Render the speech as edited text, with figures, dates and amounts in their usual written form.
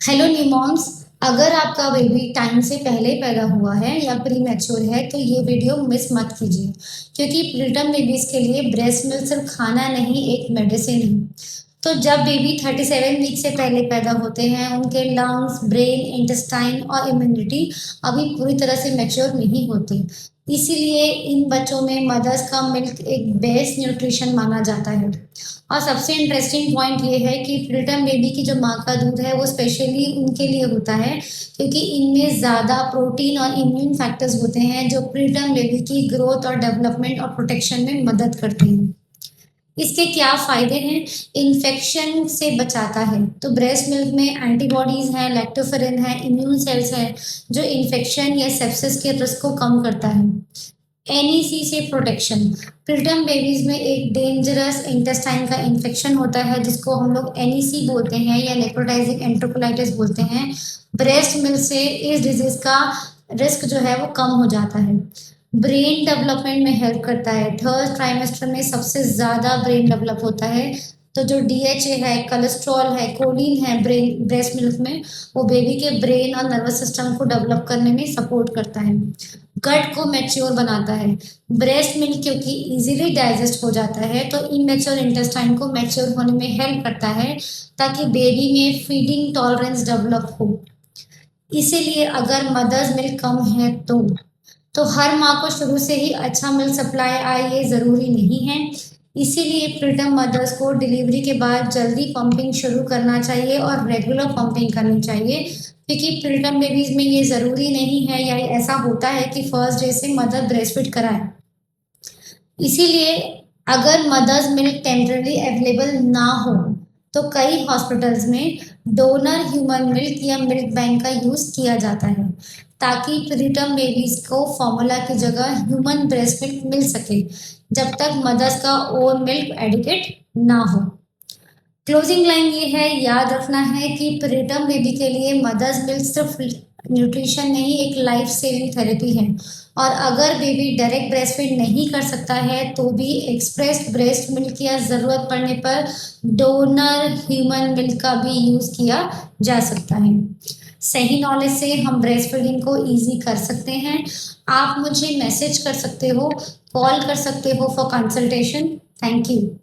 Hello new moms. अगर आपका baby time से पहले पैदा हुआ है या प्री मैच्योर है तो ये वीडियो मिस मत कीजिए, क्योंकि प्रीटर्म बेबीज के लिए ब्रेस्ट मिल्क सिर्फ खाना नहीं, एक मेडिसिन है। तो जब बेबी 37 वीक से पहले पैदा होते हैं, उनके लंग्स, ब्रेन, इंटेस्टाइन और इम्यूनिटी अभी पूरी तरह से मैच्योर नहीं होती। इसीलिए इन बच्चों में मदर्स का मिल्क एक बेस्ट न्यूट्रिशन माना जाता है। और सबसे इंटरेस्टिंग पॉइंट ये है कि प्रीटर्म बेबी की जो माँ का दूध है वो स्पेशली उनके लिए होता है, क्योंकि इनमें ज़्यादा प्रोटीन और इम्यून फैक्टर्स होते हैं जो प्रीटर्म बेबी की ग्रोथ और डेवलपमेंट और प्रोटेक्शन में मदद करते हैं। इसके क्या फायदे हैं? इन्फेक्शन से बचाता है। तो ब्रेस्ट मिल्क में एंटीबॉडीज हैं, लैक्टोफेरिन है, इम्यून सेल्स हैं जो इन्फेक्शन या सेप्सिस के रिस्क को कम करता है। एनईसी से प्रोटेक्शन। प्रीटर्म बेबीज में एक डेंजरस इंटेस्टाइन का इन्फेक्शन होता है जिसको हम लोग एनईसी बोलते हैं या नेक्रोटाइजिक एंट्रोकोलाइटिस बोलते हैं। ब्रेस्ट मिल्क से इस डिजीज का रिस्क जो है वो कम हो जाता है। ब्रेन डेवलपमेंट में हेल्प करता है। थर्ड ट्राइमेस्टर में सबसे ज़्यादा ब्रेन डेवलप होता है। तो जो डीएचए है, कोलेस्ट्रॉल है, कोलिन है ब्रेन ब्रेस्ट मिल्क में, वो बेबी के ब्रेन और नर्वस सिस्टम को डेवलप करने में सपोर्ट करता है। गट को मैच्योर बनाता है। ब्रेस्ट मिल्क क्योंकि इजीली डाइजेस्ट हो जाता है तो इमेच्योर इंटेस्टाइन को मैच्योर होने में हेल्प करता है, ताकि बेबी में फीडिंग टॉलरेंस डेवलप हो। इसीलिए अगर मदर्स मिल्क कम है तो हर माँ को शुरू से ही अच्छा मिल्क सप्लाई आए ये ज़रूरी नहीं है। इसीलिए प्रीटर्म मदर्स को डिलीवरी के बाद जल्दी पंपिंग शुरू करना चाहिए और रेगुलर पंपिंग करनी चाहिए, क्योंकि प्रीटर्म बेबीज में ये ज़रूरी नहीं है या ऐसा होता है कि फर्स्ट डे से मदर ब्रेस्ट फीड कराए। इसीलिए अगर मदर्स मिल्क टेम्पररी अवेलेबल ना हो तो कई हॉस्पिटल्स में डोनर ह्यूमन मिल्क या मिल्क बैंक का यूज़ किया जाता है, ताकि प्रीटर्म बेबीज को फॉर्मूला की जगह ह्यूमन ब्रेस्ट मिल्क मिल सके जब तक मदर्स का ओन मिल्क एडिकेट ना हो। क्लोजिंग लाइन ये है, याद रखना है कि प्रीटर्म बेबी के लिए मदर्स मिल्क सिर्फ न्यूट्रिशन नहीं, एक लाइफ सेविंग थेरेपी है। और अगर बेबी डायरेक्ट ब्रेस्ट फीड नहीं कर सकता है तो भी एक्सप्रेस ब्रेस्ट मिल्क या ज़रूरत पड़ने पर डोनर ह्यूमन मिल्क का भी यूज़ किया जा सकता है। सही नॉलेज से हम ब्रेस्ट फीडिंग को ईजी कर सकते हैं। आप मुझे मैसेज कर सकते हो, कॉल कर सकते हो फॉर कंसल्टेशन। Thank you.